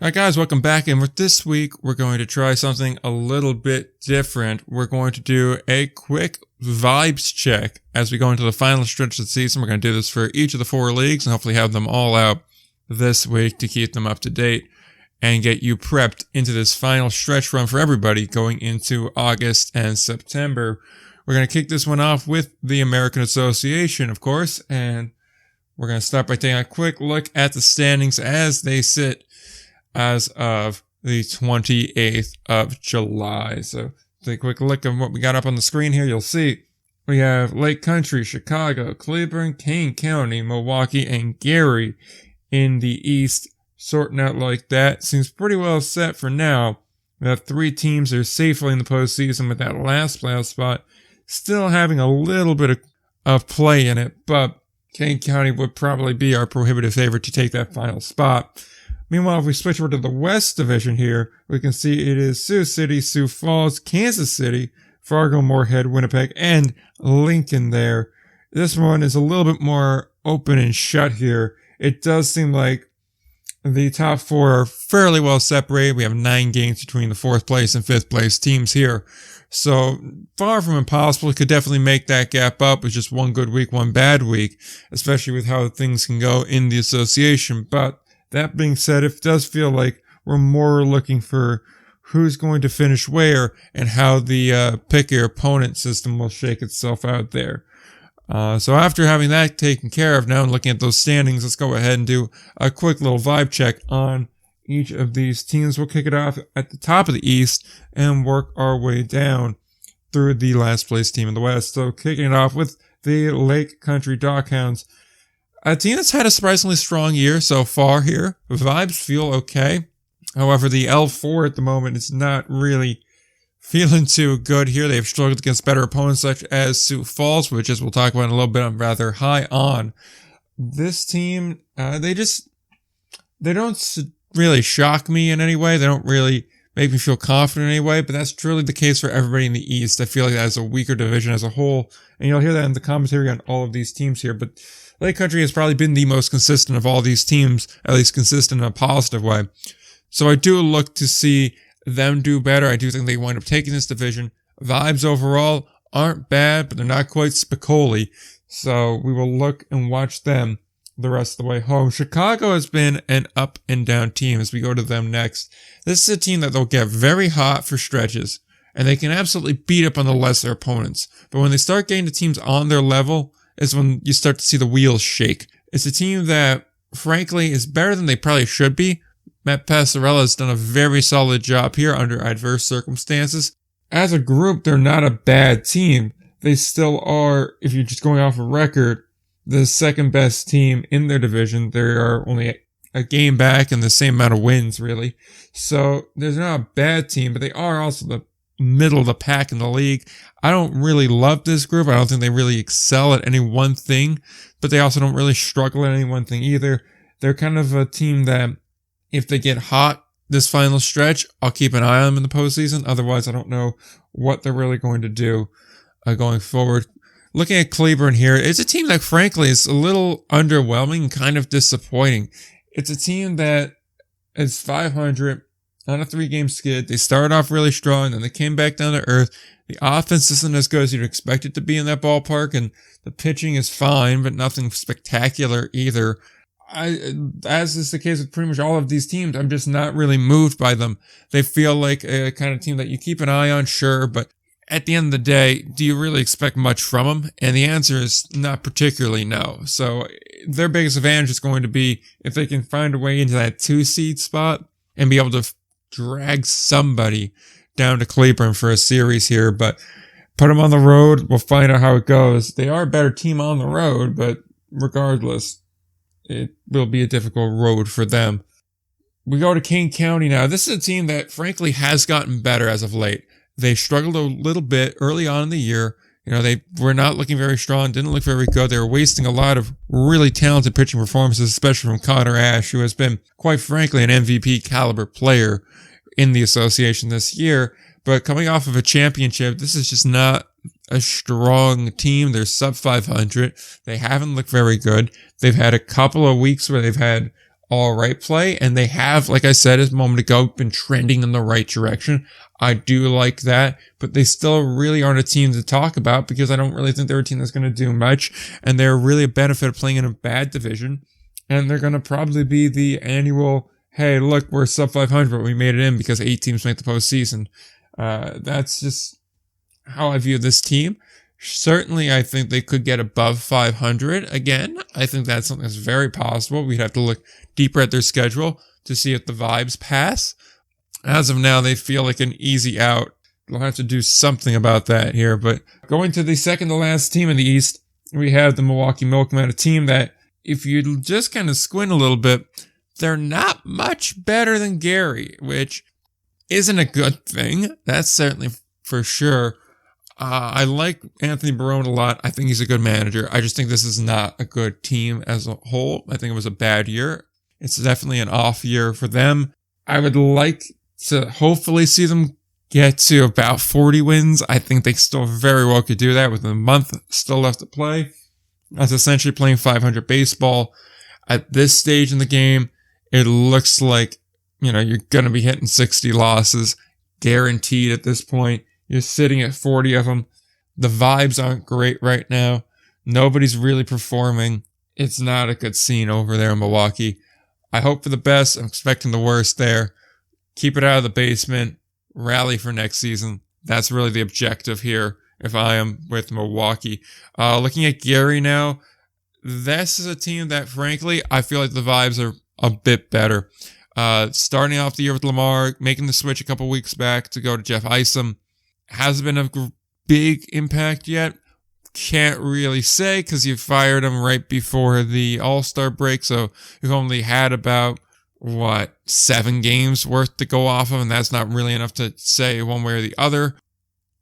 Alright guys, welcome back, and this week we're going to try something a little bit different. We're going to do a quick vibes check as we go into the final stretch of the season. We're going to do this for each of the 4 leagues and hopefully have them all out this week to keep them up to date and get you prepped into this final stretch run for everybody going into August and September. We're going to kick this one off with the American Association, of course, and we're going to start by taking a quick look at the standings as they sit as of the 28th of July. So take a quick look at what we got up on the screen here. You'll see we have Lake Country, Chicago, Cleveland, Kane County, Milwaukee, and Gary in the East. Sorting out like that. Seems pretty well set for now. We have 3 teams that are safely in the postseason with that last playoff spot still having a little bit of play in it, but Kane County would probably be our prohibitive favorite to take that final spot. Meanwhile, if we switch over to the West Division here, we can see it is Sioux City, Sioux Falls, Kansas City, Fargo, Moorhead, Winnipeg, and Lincoln there. This one is a little bit more open and shut here. It does seem like the top 4 are fairly well separated. We have 9 games between the 4th place and 5th place teams here. So far from impossible. It could definitely make that gap up with just one good week, one bad week, especially with how things can go in the association. But that being said, it does feel like we're more looking for who's going to finish where and how the pick your opponent system will shake itself out there. So after having that taken care of now and looking at those standings, let's go ahead and do a quick little vibe check on each of these teams. We'll kick it off at the top of the East and work our way down through the last place team in the West. So kicking it off with the Lake Country Dockhounds. A team that's had a surprisingly strong year so far here. Vibes feel okay. However, the L4 at the moment is not really feeling too good here. They've struggled against better opponents such as Sioux Falls, which, as we'll talk about in a little bit, I'm rather high on. This team, they don't really shock me in any way. They don't really make me feel confident in any way, but that's truly the case for everybody in the East. I feel like that is a weaker division as a whole, and you'll hear that in the commentary on all of these teams here, but Lake Country has probably been the most consistent of all these teams, at least consistent in a positive way. So I do look to see them do better. I do think they wind up taking this division. Vibes overall aren't bad, but they're not quite Spicoli. So we will look and watch them the rest of the way home. Chicago has been an up and down team as we go to them next. This is a team that they'll get very hot for stretches, and they can absolutely beat up on the lesser opponents. But when they start getting the teams on their level, is when you start to see the wheels shake. It's a team that, frankly, is better than they probably should be. Matt Passarella has done a very solid job here under adverse circumstances. As a group, they're not a bad team. They still are, if you're just going off a record, the second best team in their division. They are only a game back and the same amount of wins, really. So they're not a bad team, but they are also the middle of the pack in the league. I don't really love this group. I don't think they really excel at any one thing, but they also don't really struggle at any one thing either. They're kind of a team that if they get hot this final stretch, I'll keep an eye on them in the postseason. Otherwise, I don't know what they're really going to do going forward. Looking at Cleveland here, it's a team that frankly is a little underwhelming and kind of disappointing. It's a team that is 500 on a 3-game skid. They started off really strong, then they came back down to earth. The offense isn't as good as you'd expect it to be in that ballpark, and the pitching is fine, but nothing spectacular either. As is the case with pretty much all of these teams, I'm just not really moved by them. They feel like a kind of team that you keep an eye on, sure, but at the end of the day, do you really expect much from them? And the answer is not particularly no. So their biggest advantage is going to be if they can find a way into that 2-seed spot and be able to drag somebody down to Cleveland for a series here, but put them on the road. We'll find out how it goes. They are a better team on the road, but regardless, it will be a difficult road for them. We go to Kane County now. This is a team that frankly has gotten better as of late. They struggled a little bit early on in the year. You know, they were not looking very strong, didn't look very good. They were wasting a lot of really talented pitching performances, especially from Connor Ash, who has been, quite frankly, an MVP caliber player in the association this year. But coming off of a championship, this is just not a strong team. They're sub 500. They haven't looked very good. They've had a couple of weeks where they've had all right play. And they have, like I said a moment ago, been trending in the right direction. I do like that, but they still really aren't a team to talk about because I don't really think they're a team that's going to do much. And they're really a benefit of playing in a bad division. And they're going to probably be the annual, hey, look, we're sub 500, but we made it in because 8 teams make the postseason. That's just how I view this team. Certainly, I think they could get above 500 again. I think that's something that's very possible. We'd have to look deeper at their schedule to see if the vibes pass. As of now, they feel like an easy out. We'll have to do something about that here. But going to the second to last team in the East, we have the Milwaukee Milkmen, a team that, if you just kind of squint a little bit, they're not much better than Gary, which isn't a good thing. That's certainly for sure. I like Anthony Barone a lot. I think he's a good manager. I just think this is not a good team as a whole. I think it was a bad year. It's definitely an off year for them. I would like to hopefully see them get to about 40 wins. I think they still very well could do that with a month still left to play. That's essentially playing 500 baseball. At this stage in the game, it looks like, you're going to be hitting 60 losses guaranteed at this point. You're sitting at 40 of them. The vibes aren't great right now. Nobody's really performing. It's not a good scene over there in Milwaukee. I hope for the best. I'm expecting the worst there. Keep it out of the basement. Rally for next season. That's really the objective here if I am with Milwaukee. Looking at Gary now, this is a team that, frankly, I feel like the vibes are a bit better. Starting off the year with Lamar, making the switch a couple weeks back to go to Jeff Isom. Hasn't been a big impact yet. Can't really say because you fired him right before the All-Star break. So you've only had about, 7 games worth to go off of. And that's not really enough to say one way or the other.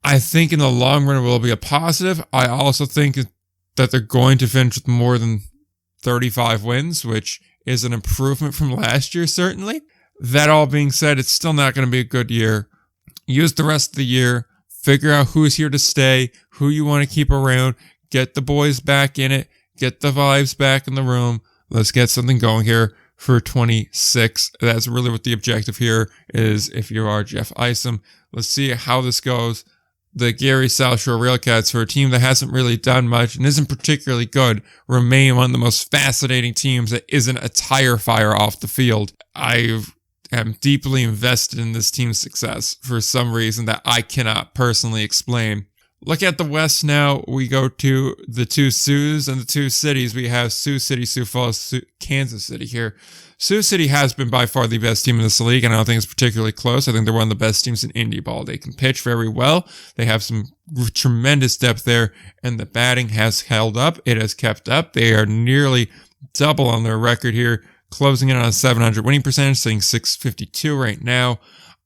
I think in the long run it will be a positive. I also think that they're going to finish with more than 35 wins, which is an improvement from last year, certainly. That all being said, it's still not going to be a good year. Use the rest of the year. Figure out who's here to stay, who you want to keep around, get the boys back in it, get the vibes back in the room. Let's get something going here for 26. That's really what the objective here is if you are Jeff Isom. Let's see how this goes. The Gary South Shore Railcats, for a team that hasn't really done much and isn't particularly good, remain one of the most fascinating teams that isn't a tire fire off the field. I'm deeply invested in this team's success for some reason that I cannot personally explain. Look at the West now. We go to the 2 Saus and the 2 cities. We have Sioux City, Sioux Falls, Kansas City here. Sioux City has been by far the best team in this league, and I don't think it's particularly close. I think they're one of the best teams in indie ball. They can pitch very well. They have some tremendous depth there, and the batting has held up. It has kept up. They are nearly double on their record here, closing in on a 700 winning percentage, sitting 652 right now.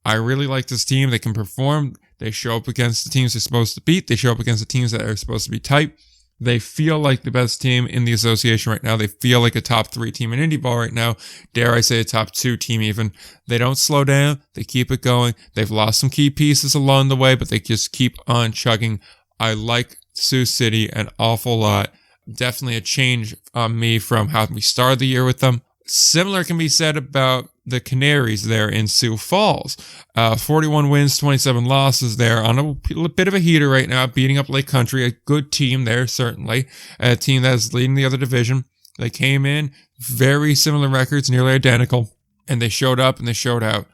I really like this team. They can perform. They show up against the teams they're supposed to beat. They show up against the teams that are supposed to be tight. They feel like the best team in the association right now. They feel like a top 3 team in indie ball right now. Dare I say a top 2 team even. They don't slow down. They keep it going. They've lost some key pieces along the way, but they just keep on chugging. I like Sioux City an awful lot. Definitely a change on me from how we started the year with them. Similar can be said about the Canaries there in Sioux Falls. 41 wins, 27 losses there on a bit of a heater right now, beating up Lake Country. A good team there, certainly. A team that is leading the other division. They came in, very similar records, nearly identical, and they showed up and they showed out.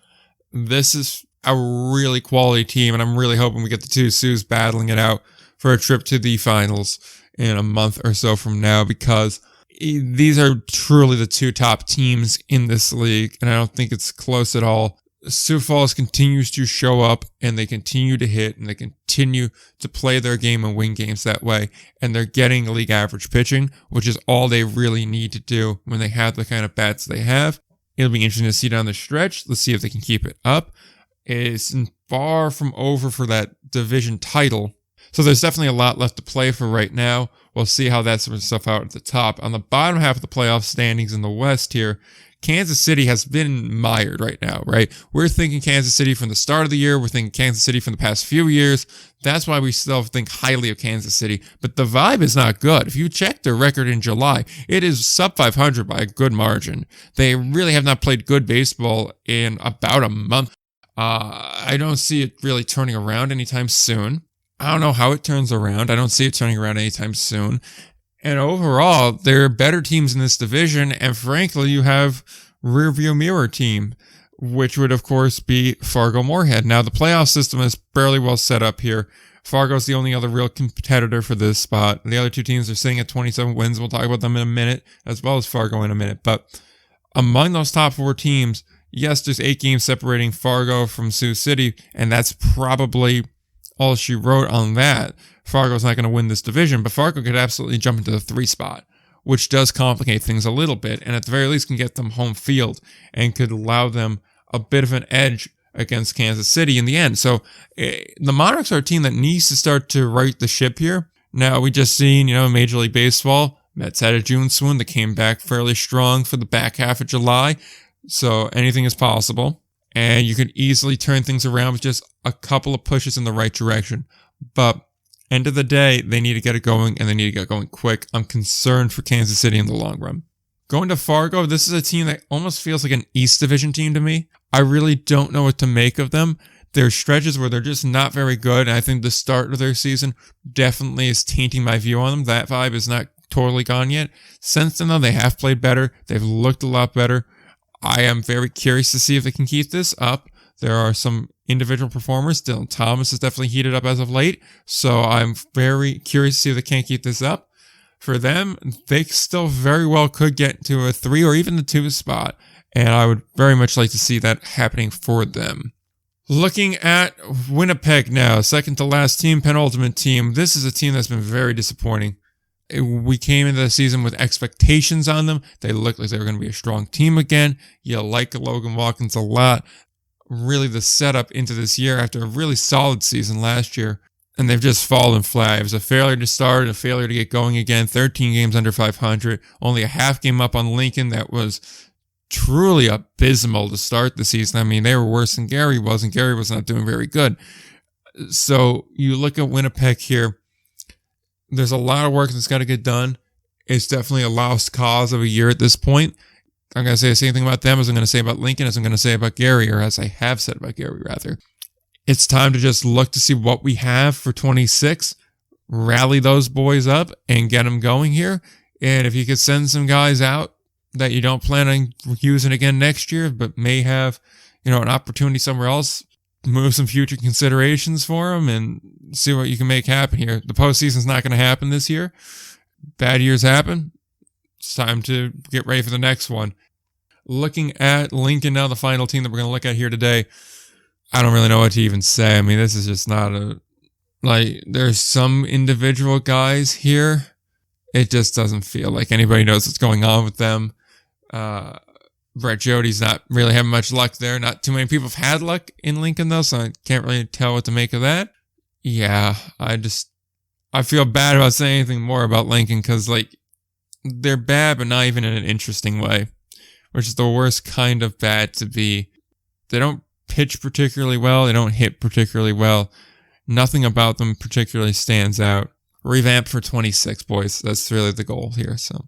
This is a really quality team, and I'm really hoping we get the 2 Saus battling it out for a trip to the finals in a month or so from now, because these are truly the 2 top teams in this league, and I don't think it's close at all. Sioux Falls continues to show up, and they continue to hit, and they continue to play their game and win games that way, and they're getting league average pitching, which is all they really need to do when they have the kind of bats they have. It'll be interesting to see down the stretch. Let's see if they can keep it up. It's far from over for that division title, so there's definitely a lot left to play for right now. We'll see how that sort of stuff out at the top. On the bottom half of the playoff standings in the West here, Kansas City has been mired right now, right? We're thinking Kansas City from the start of the year. We're thinking Kansas City from the past few years. That's why we still think highly of Kansas City. But the vibe is not good. If you check their record in July, it is sub 500 by a good margin. They really have not played good baseball in about a month. I don't see it really turning around anytime soon. I don't know how it turns around. I don't see it turning around anytime soon. And overall, there are better teams in this division. And frankly, you have rearview mirror team, which would, of course, be Fargo-Moorhead. Now, the playoff system is fairly well set up here. Fargo's the only other real competitor for this spot. The other two teams are sitting at 27 wins. We'll talk about them in a minute, as well as Fargo in a minute. But among those top 4 teams, yes, there's 8 games separating Fargo from Sioux City, and that's probably all she wrote on that. Fargo's not going to win this division, but Fargo could absolutely jump into the 3 spot, which does complicate things a little bit, and at the very least can get them home field and could allow them a bit of an edge against Kansas City in the end. So the Monarchs are a team that needs to start to right the ship here. Now, we just seen, Major League Baseball, Mets had a June swoon that came back fairly strong for the back half of July, so anything is possible. And you can easily turn things around with just a couple of pushes in the right direction. But end of the day, they need to get it going, and they need to get going quick. I'm concerned for Kansas City in the long run. Going to Fargo, this is a team that almost feels like an East Division team to me. I really don't know what to make of them. There are stretches where they're just not very good, and I think the start of their season definitely is tainting my view on them. That vibe is not totally gone yet. Since then, though, they have played better. They've looked a lot better. I am very curious to see if they can keep this up. There are some individual performers. Dylan Thomas has definitely heated up as of late, so I'm very curious to see if they can't keep this up. For them, they still very well could get to a 3 or even the 2 spot, and I would very much like to see that happening for them. Looking at Winnipeg now, second to last team, penultimate team. This is a team that's been very disappointing. We came into the season with expectations on them. They looked like they were going to be a strong team again. You like Logan Watkins a lot. Really the setup into this year after a really solid season last year. And they've just fallen flat. It was a failure to start, a failure to get going again. 13 games under 500. Only a half game up on Lincoln. That was truly abysmal to start the season. I mean, they were worse than Gary was, and Gary was not doing very good. So you look at Winnipeg here. There's a lot of work that's got to get done. It's definitely a lost cause of a year at this point. I'm going to say the same thing about them as I'm going to say about Lincoln, as I'm going to say about Gary, or as I have said about Gary, rather. It's time to just look to see what we have for 26, rally those boys up, and get them going here. And if you could send some guys out that you don't plan on using again next year, but may have, an opportunity somewhere else, move some future considerations for them and see what you can make happen here. The postseason's not going to happen this year. Bad years happen. It's time to get ready for the next one. Looking at Lincoln now, the final team that we're going to look at here today, I don't really know what to even say. I mean, this is just not there's some individual guys here. It just doesn't feel like anybody knows what's going on with them. Brett Jody's not really having much luck there. Not too many people have had luck in Lincoln, though, so I can't really tell what to make of that. Yeah, I feel bad about saying anything more about Lincoln because, they're bad, but not even in an interesting way, which is the worst kind of bad to be. They don't pitch particularly well. They don't hit particularly well. Nothing about them particularly stands out. Revamp for 26, boys. That's really the goal here. So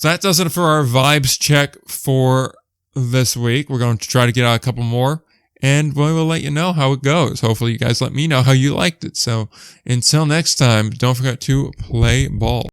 that does it for our vibes check for this week. We're going to try to get out a couple more, and we will let you know how it goes. Hopefully you guys let me know how you liked it. So until next time, don't forget to play ball.